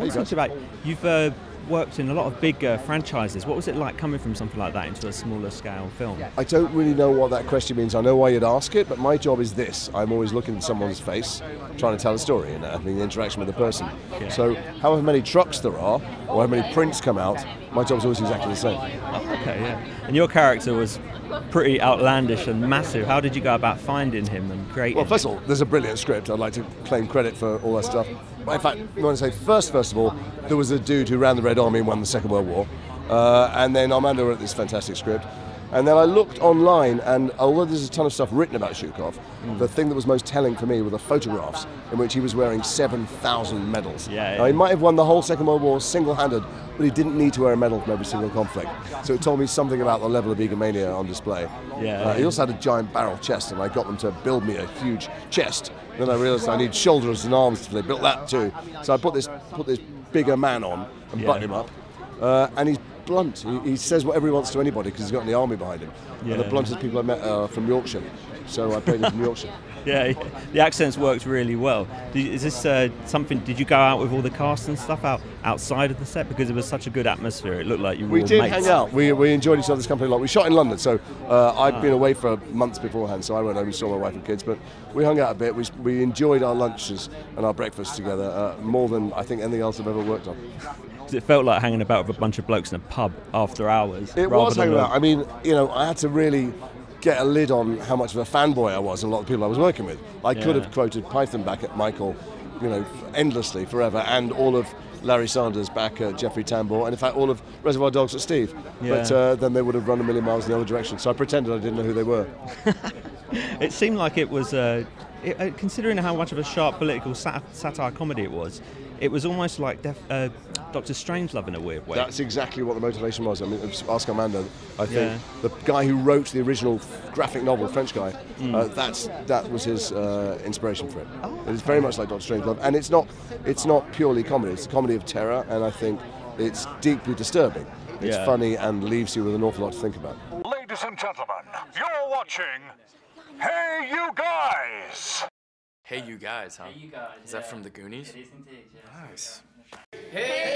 want to talk about, you've worked in a lot of big franchises. What was it like coming from something like that into a smaller scale film? I don't really know what that question means. I know why you'd ask it, but my job is this. I'm always looking at someone's face, trying to tell a story, and having the interaction with the person. Yeah. So however many trucks there are, or how many prints come out, my job's always exactly the same. Oh, okay, yeah. And your character was pretty outlandish and massive. How did you go about finding him and creating Well, first of all, there's a brilliant script. I'd like to claim credit for all that stuff. But in fact, I want to say first of all, there was a dude who ran the Red Army and won the Second World War. And then Armando wrote this fantastic script. And then I looked online, and although there's a ton of stuff written about Sqaure, the thing that was most telling for me were the photographs in which he was wearing 7,000 medals. Yeah. Now, he might have won the whole Second World War single-handed, but he didn't need to wear a medal from every single conflict. So it told me something about the level of egomania on display. Yeah. He also had a giant barrel chest, and I got them to build me a huge chest. Then I realised I need shoulders and arms, so they built that too. So I put this bigger man on and buttoned him up, and he's blunt. He says whatever he wants to anybody because he's got the army behind him. Yeah. And the bluntest people I met are from Yorkshire, so I played him from Yorkshire. Yeah, the accents worked really well. Is this something? Did you go out with all the cast and stuff outside of the set because it was such a good atmosphere? It looked like you were We all did mates. hang out. We enjoyed each other's company a lot. We shot in London, so I'd been away for months beforehand, so I went home and saw my wife and kids. But we hung out a bit. We enjoyed our lunches and our breakfasts together more than I think anything else I've ever worked on. It felt like hanging about with a bunch of blokes in a pub after hours. It was hanging out. I mean, I had to really get a lid on how much of a fanboy I was and a lot of people I was working with. I could have quoted Python back at Michael, endlessly, forever, and all of Larry Sanders back at Jeffrey Tambor, and in fact all of Reservoir Dogs at Steve. Yeah. But then they would have run a million miles in the other direction, so I pretended I didn't know who they were. It seemed like it was, considering how much of a sharp political satire comedy it was almost like Dr. Strangelove in a weird way. That's exactly what the motivation was. I mean, ask Armando. I think the guy who wrote the original graphic novel, the French guy, that was his inspiration for it. Oh, It's very much like Dr. Strangelove, and it's not purely comedy. It's a comedy of terror, and I think it's deeply disturbing. It's funny and leaves you with an awful lot to think about. Ladies and gentlemen, you're watching Hey You Guys! Hey You Guys, huh? Hey, you guys. Is that from the Goonies? It is indeed, yeah. Nice. Hey!